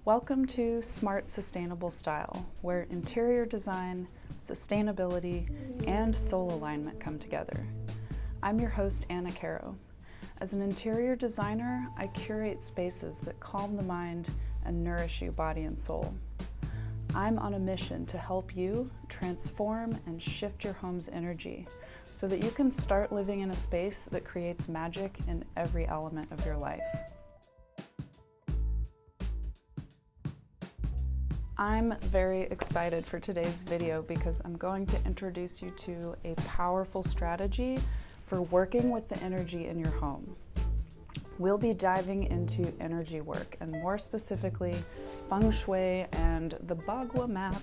Welcome to Smart Sustainable Style, where interior design, sustainability, and soul alignment come together. I'm your host, Caro. As an interior designer, I curate spaces that calm the mind and nourish you body and soul. I'm on a mission to help you transform and shift your home's energy so that you can start living in a space that creates magic in every element of your life. I'm very excited for today's video because I'm going to introduce you to a powerful strategy for working with the energy in your home. We'll be diving into energy work, and more specifically, Feng Shui and the Bagua Map.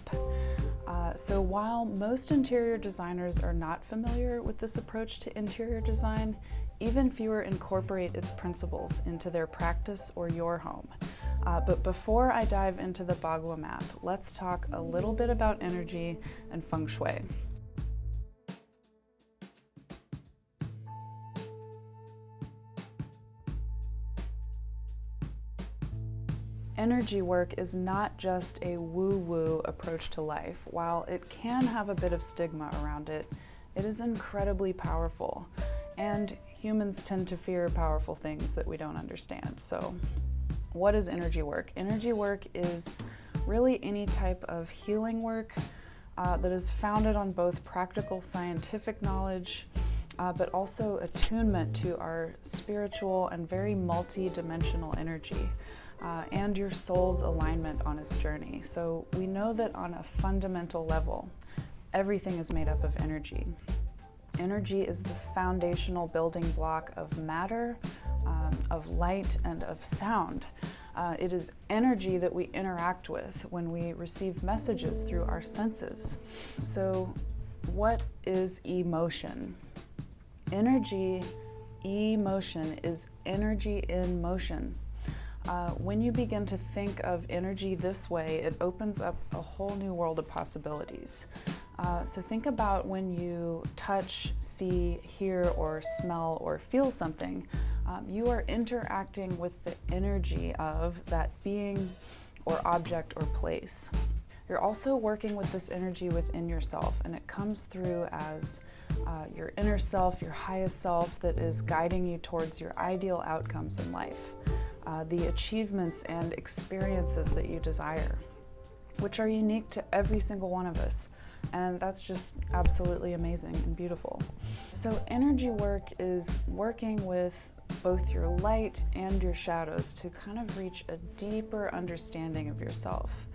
So while most interior designers are not familiar with this approach to interior design, even fewer incorporate its principles into their practice or your home. But before I dive into the Bagua Map, let's talk a little bit about energy and Feng Shui. Energy work is not just a woo-woo approach to life. While it can have a bit of stigma around it, it is incredibly powerful. And humans tend to fear powerful things that we don't understand. So what is energy work? Energy work is really any type of healing work that is founded on both practical scientific knowledge, but also attunement to our spiritual and very multi-dimensional energy and your soul's alignment on its journey. So we know that on a fundamental level, everything is made up of energy. Energy is the foundational building block of matter, of light, and of sound. It is energy that we interact with when we receive messages through our senses. So what is emotion? Emotion is energy in motion. When you begin to think of energy this way, it opens up a whole new world of possibilities. So think about when you touch, see, hear, or smell, or feel something. You are interacting with the energy of that being or object or place. You're also working with this energy within yourself, and it comes through as your inner self, your highest self that is guiding you towards your ideal outcomes in life, the achievements and experiences that you desire, which are unique to every single one of us. And that's just absolutely amazing and beautiful. So energy work is working with both your light and your shadows to kind of reach a deeper understanding of yourself,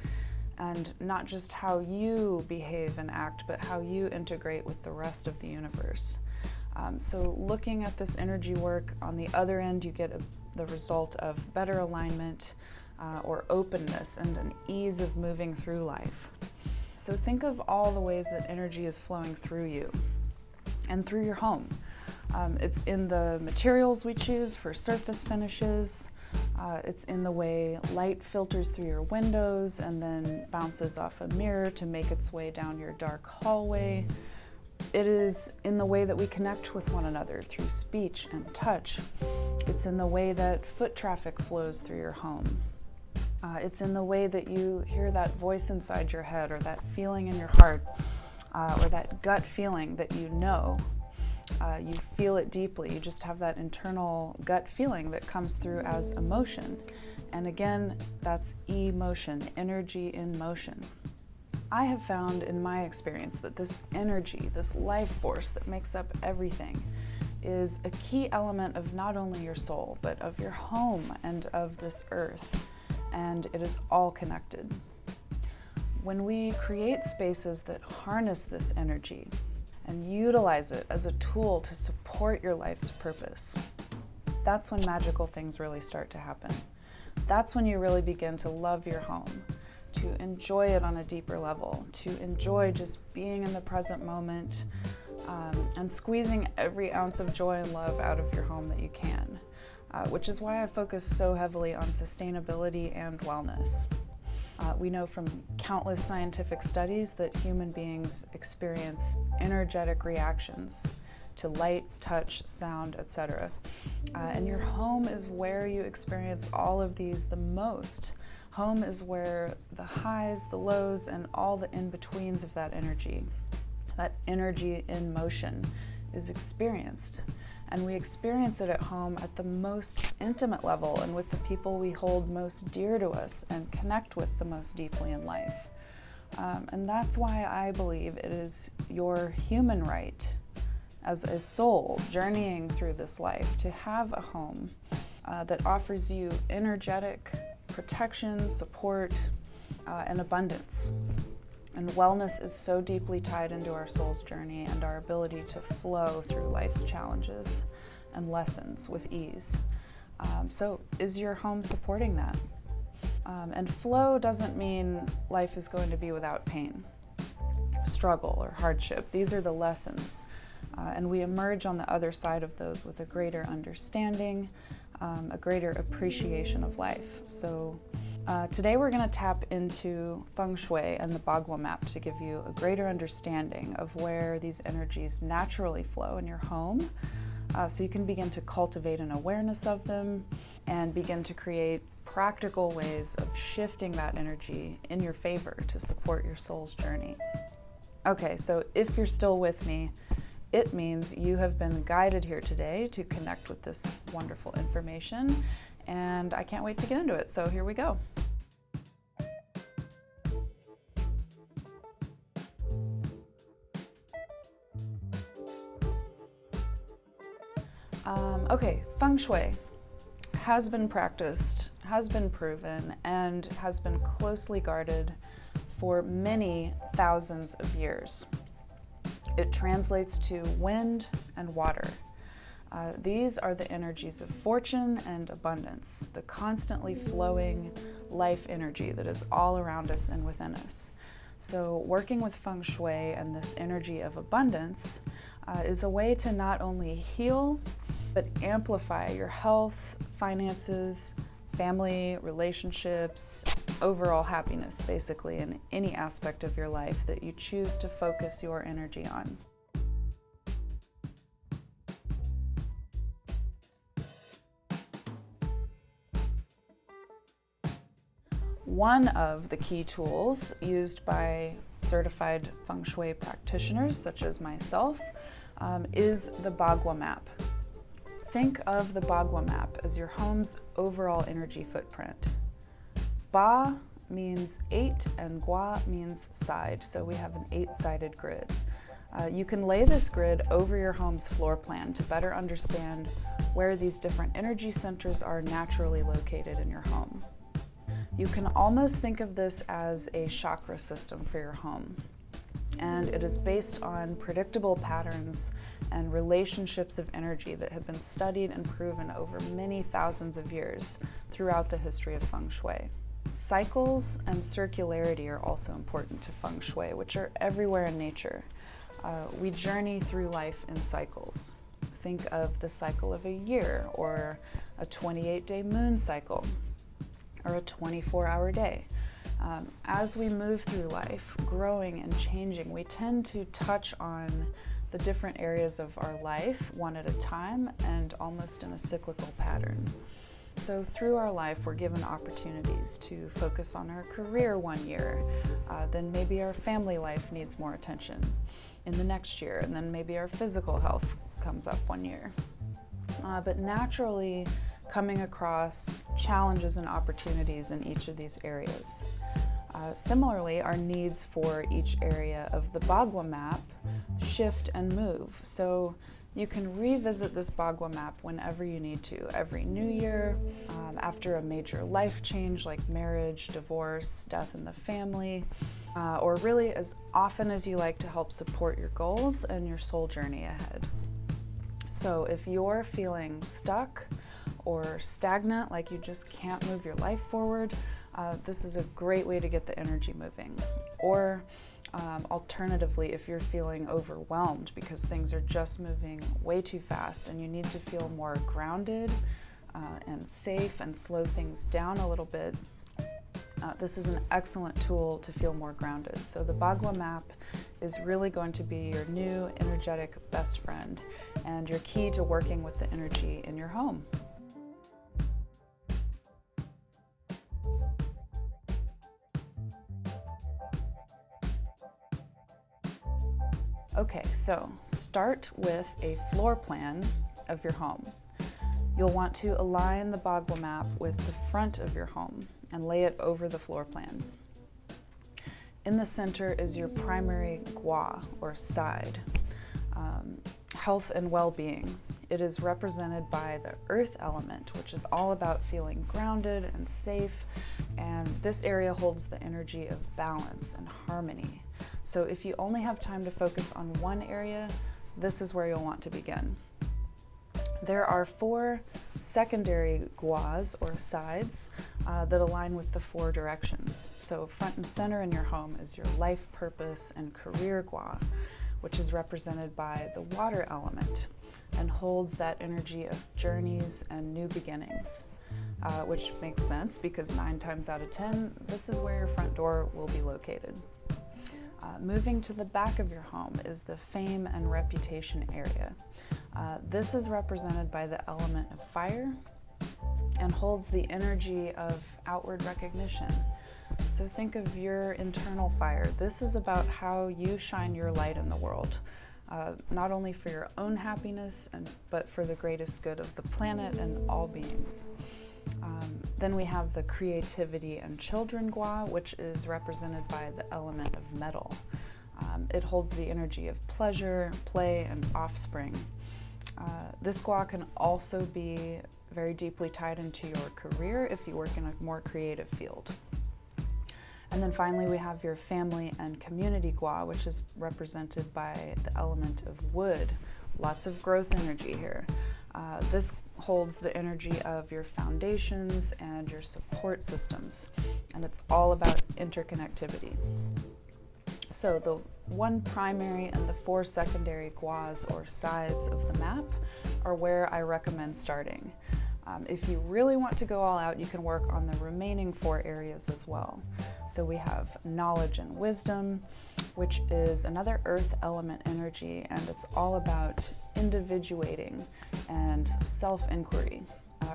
and not just how you behave and act, but how you integrate with the rest of the universe. So looking at this energy work, on the other end, you get the result of better alignment or openness and an ease of moving through life. So think of all the ways that energy is flowing through you and through your home. It's in the materials we choose for surface finishes. It's in the way light filters through your windows and then bounces off a mirror to make its way down your dark hallway. It is in the way that we connect with one another through speech and touch. It's in the way that foot traffic flows through your home. It's in the way that you hear that voice inside your head, or that feeling in your heart, or that gut feeling that you know. You feel it deeply. You just have that internal gut feeling that comes through as emotion. And again, that's emotion, energy in motion. I have found in my experience that this energy, this life force that makes up everything, is a key element of not only your soul, but of your home and of this earth. And it is all connected. When we create spaces that harness this energy and utilize it as a tool to support your life's purpose, that's when magical things really start to happen. That's when you really begin to love your home, to enjoy it on a deeper level, to enjoy just being in the present moment, and squeezing every ounce of joy and love out of your home that you can. Which is why I focus so heavily on sustainability and wellness. We know from countless scientific studies that human beings experience energetic reactions to light, touch, sound, etc. And your home is where you experience all of these the most. Home is where the highs, the lows, and all the in-betweens of that energy in motion, is experienced. And we experience it at home at the most intimate level and with the people we hold most dear to us and connect with the most deeply in life. And that's why I believe it is your human right as a soul journeying through this life to have a home that offers you energetic protection, support, and abundance. And wellness is so deeply tied into our soul's journey and our ability to flow through life's challenges and lessons with ease. So is your home supporting that? And flow doesn't mean life is going to be without pain, struggle, or hardship. These are the lessons. And we emerge on the other side of those with a greater understanding, a greater appreciation of life. So today we're going to tap into Feng Shui and the Bagua Map to give you a greater understanding of where these energies naturally flow in your home, so you can begin to cultivate an awareness of them and begin to create practical ways of shifting that energy in your favor to support your soul's journey. Okay, so if you're still with me, it means you have been guided here today to connect with this wonderful information, and I can't wait to get into it, so here we go. Okay, Feng Shui has been practiced, has been proven, and has been closely guarded for many thousands of years. It translates to wind and water. These are the energies of fortune and abundance, the constantly flowing life energy that is all around us and within us. So working with Feng Shui and this energy of abundance is a way to not only heal, but amplify your health, finances, family, relationships, overall happiness, basically, in any aspect of your life that you choose to focus your energy on. One of the key tools used by certified Feng Shui practitioners, such as myself, is the Bagua Map. Think of the Bagua Map as your home's overall energy footprint. Ba means 8 and Gua means side, so we have an 8-sided grid. You can lay this grid over your home's floor plan to better understand where these different energy centers are naturally located in your home. You can almost think of this as a chakra system for your home, and it is based on predictable patterns and relationships of energy that have been studied and proven over many thousands of years throughout the history of Feng Shui. Cycles and circularity are also important to Feng Shui, which are everywhere in nature. We journey through life in cycles. Think of the cycle of a year, or a 28-day moon cycle, or a 24-hour day. As we move through life, growing and changing, we tend to touch on the different areas of our life one at a time and almost in a cyclical pattern. So through our life, we're given opportunities to focus on our career one year, then maybe our family life needs more attention in the next year, and then maybe our physical health comes up one year. But naturally coming across challenges and opportunities in each of these areas. Similarly, our needs for each area of the Bagua Map shift and move. So you can revisit this Bagua Map whenever you need to, every new year, after a major life change like marriage, divorce, death in the family, or really as often as you like to help support your goals and your soul journey ahead. So if you're feeling stuck or stagnant, like you just can't move your life forward, this is a great way to get the energy moving. Or alternatively, if you're feeling overwhelmed because things are just moving way too fast and you need to feel more grounded and safe and slow things down a little bit, this is an excellent tool to feel more grounded. So the Bagua Map is really going to be your new energetic best friend and your key to working with the energy in your home. Okay, so start with a floor plan of your home. You'll want to align the Bagua Map with the front of your home and lay it over the floor plan. In the center is your primary gua, or side, health and well-being. It is represented by the earth element, which is all about feeling grounded and safe, and this area holds the energy of balance and harmony. So if you only have time to focus on one area, this is where you'll want to begin. There are 4 secondary guas, or sides, that align with the 4 directions. So front and center in your home is your life purpose and career gua, which is represented by the water element and holds that energy of journeys and new beginnings, which makes sense because 9 times out of 10, this is where your front door will be located. Moving to the back of your home is the fame and reputation area. This is represented by the element of fire and holds the energy of outward recognition. So think of your internal fire. This is about how you shine your light in the world, not only for your own happiness, but for the greatest good of the planet and all beings. Then we have the creativity and children gua, which is represented by the element of metal. It holds the energy of pleasure, play, and offspring. This gua can also be very deeply tied into your career if you work in a more creative field. And then finally we have your family and community gua, which is represented by the element of wood. Lots of growth energy here. This holds the energy of your foundations and your support systems, and it's all about interconnectivity. So the 1 primary and the 4 secondary guas, or sides of the map, are where I recommend starting. If you really want to go all out, you can work on the remaining 4 areas as well. So we have knowledge and wisdom, which is another earth element energy, and it's all about individuating and self-inquiry,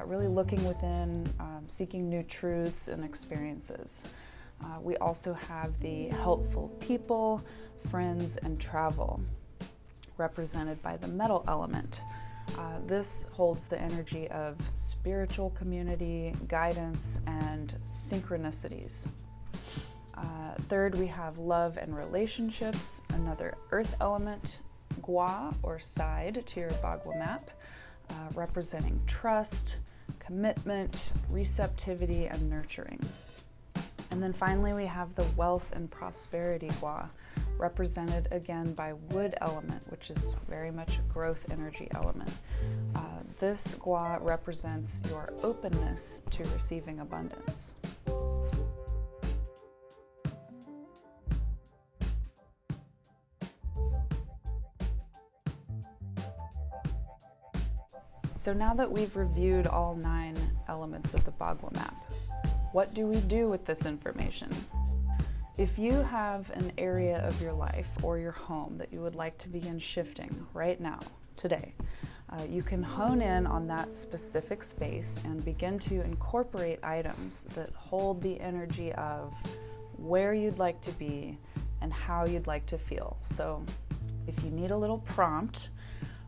really looking within, seeking new truths and experiences. We also have the helpful people, friends, and travel, represented by the metal element. This holds the energy of spiritual community, guidance, and synchronicities. Third, we have love and relationships, another earth element gua, or side, to your Bagua Map, representing trust, commitment, receptivity, and nurturing. And then finally we have the wealth and prosperity gua, represented again by wood element, which is very much a growth energy element. This gua represents your openness to receiving abundance. So now that we've reviewed all 9 elements of the Bagua Map, what do we do with this information? If you have an area of your life or your home that you would like to begin shifting right now, today, you can hone in on that specific space and begin to incorporate items that hold the energy of where you'd like to be and how you'd like to feel. So if you need a little prompt,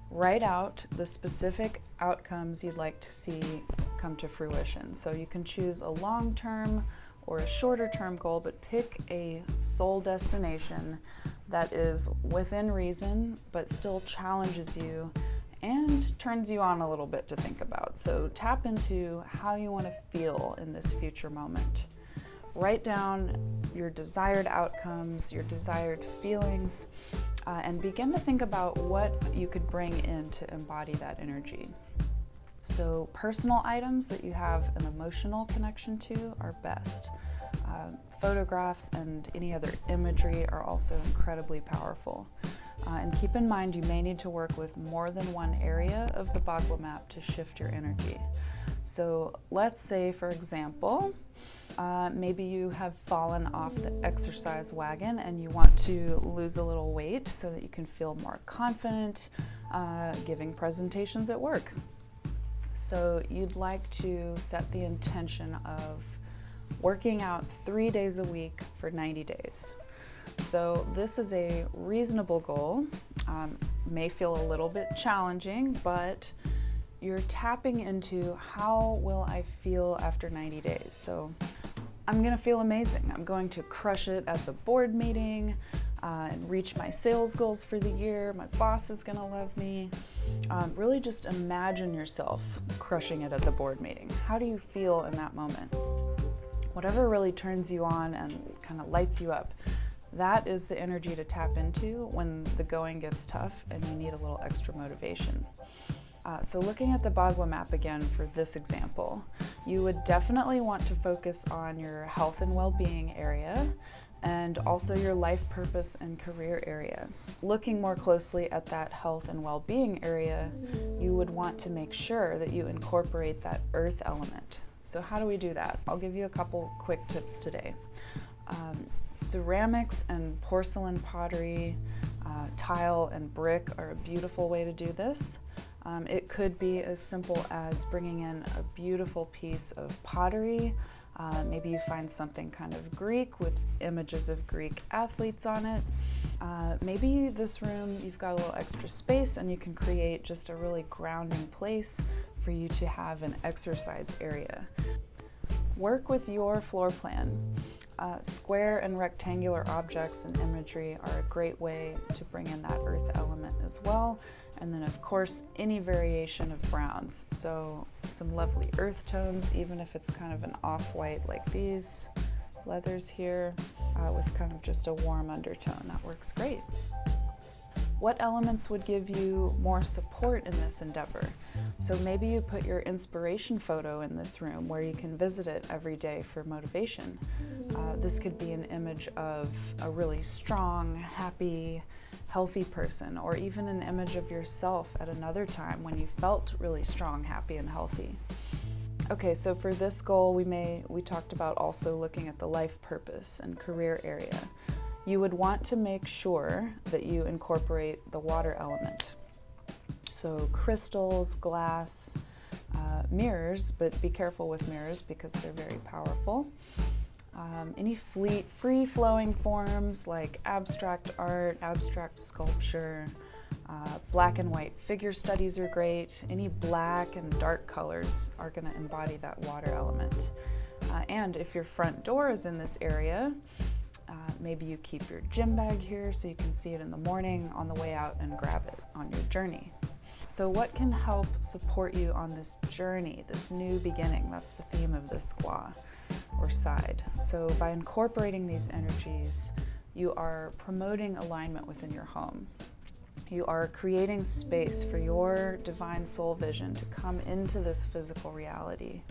write out the specific outcomes you'd like to see come to fruition. So you can choose a long-term or a shorter-term goal, but pick a soul destination that is within reason, but still challenges you and turns you on a little bit to think about. So tap into how you want to feel in this future moment. Write down your desired outcomes, your desired feelings, and begin to think about what you could bring in to embody that energy. So personal items that you have an emotional connection to are best. Photographs and any other imagery are also incredibly powerful. And keep in mind, you may need to work with more than one area of the Bagua Map to shift your energy. So let's say, for example, maybe you have fallen off the exercise wagon and you want to lose a little weight so that you can feel more confident giving presentations at work. So you'd like to set the intention of working out 3 days a week for 90 days. So this is a reasonable goal, It may feel a little bit challenging, but you're tapping into how will I feel after 90 days. So I'm gonna feel amazing. I'm going to crush it at the board meeting and reach my sales goals for the year. My boss is gonna love me. Really just imagine yourself crushing it at the board meeting. How do you feel in that moment? Whatever really turns you on and kind of lights you up, that is the energy to tap into when the going gets tough and you need a little extra motivation. So looking at the Bagua Map again for this example, you would definitely want to focus on your health and well-being area and also your life purpose and career area. Looking more closely at that health and well-being area, you would want to make sure that you incorporate that earth element. So how do we do that? I'll give you a couple quick tips today. Ceramics and porcelain pottery, tile and brick are a beautiful way to do this. It could be as simple as bringing in a beautiful piece of pottery. Maybe you find something kind of Greek with images of Greek athletes on it. Maybe this room, you've got a little extra space and you can create just a really grounding place for you to have an exercise area. Work with your floor plan. Square and rectangular objects and imagery are a great way to bring in that earth element as well. And then of course, any variation of browns. So some lovely earth tones, even if it's kind of an off-white like these leathers here, with kind of just a warm undertone. That works great. What elements would give you more support in this endeavor? So maybe you put your inspiration photo in this room where you can visit it every day for motivation. This could be an image of a really strong, happy, healthy person, or even an image of yourself at another time when you felt really strong, happy, and healthy. Okay, so for this goal, we talked about also looking at the life purpose and career area. You would want to make sure that you incorporate the water element. So crystals, glass, mirrors, but be careful with mirrors because they're very powerful. Any free-flowing forms like abstract art, abstract sculpture, black and white figure studies are great. Any black and dark colors are going to embody that water element. And if your front door is in this area, maybe you keep your gym bag here so you can see it in the morning on the way out and grab it on your journey. So what can help support you on this journey, this new beginning? That's the theme of this squaw or side. So by incorporating these energies, you are promoting alignment within your home. You are creating space for your divine soul vision to come into this physical reality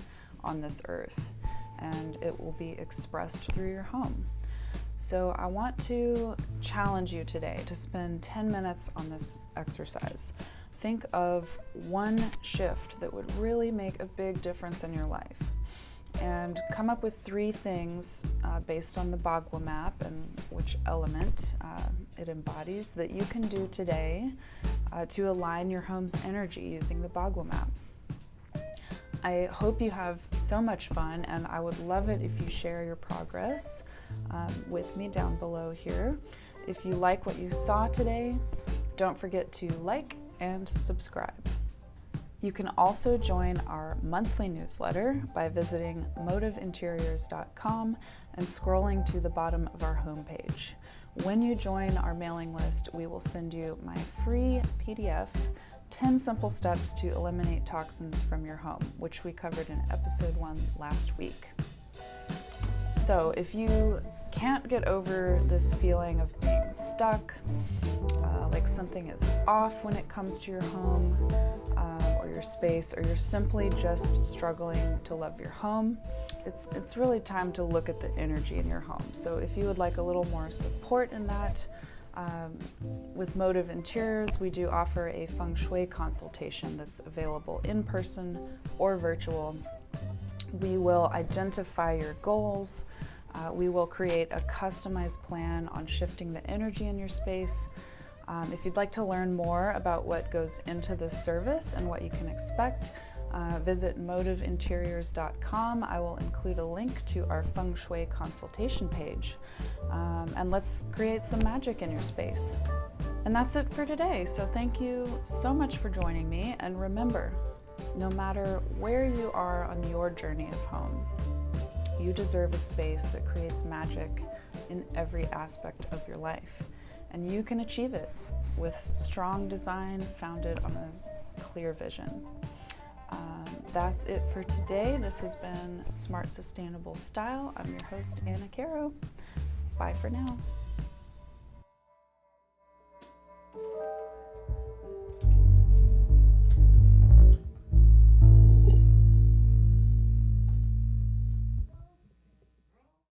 on this earth, and it will be expressed through your home. So I want to challenge you today to spend 10 minutes on this exercise. Think of one shift that would really make a big difference in your life, and come up with 3 things based on the Bagua Map and which element it embodies that you can do today to align your home's energy using the Bagua Map. I hope you have so much fun, and I would love it if you share your progress with me down below here. If you like what you saw today, don't forget to like and subscribe. You can also join our monthly newsletter by visiting MOTIVeinteriors.com and scrolling to the bottom of our homepage. When you join our mailing list, we will send you my free PDF, 10 Simple Steps to Eliminate Toxins from Your Home, which we covered in episode 1 last week. So if you can't get over this feeling of being stuck, like something is off when it comes to your home or your space, or you're simply just struggling to love your home, it's really time to look at the energy in your home. So if you would like a little more support in that, with MOTIV Interiors, we do offer a Feng Shui Consultation that's available in person or virtual. We will identify your goals. We will create a customized plan on shifting the energy in your space. If you'd like to learn more about what goes into this service and what you can expect, visit MOTIVeinteriors.com. I will include a link to our Feng Shui Consultation page. And let's create some magic in your space. And that's it for today. So thank you so much for joining me. And remember, no matter where you are on your journey of home, you deserve a space that creates magic in every aspect of your life. And you can achieve it with strong design founded on a clear vision. That's it for today. This has been Smart Sustainable Style. I'm your host, Caro. Bye for now.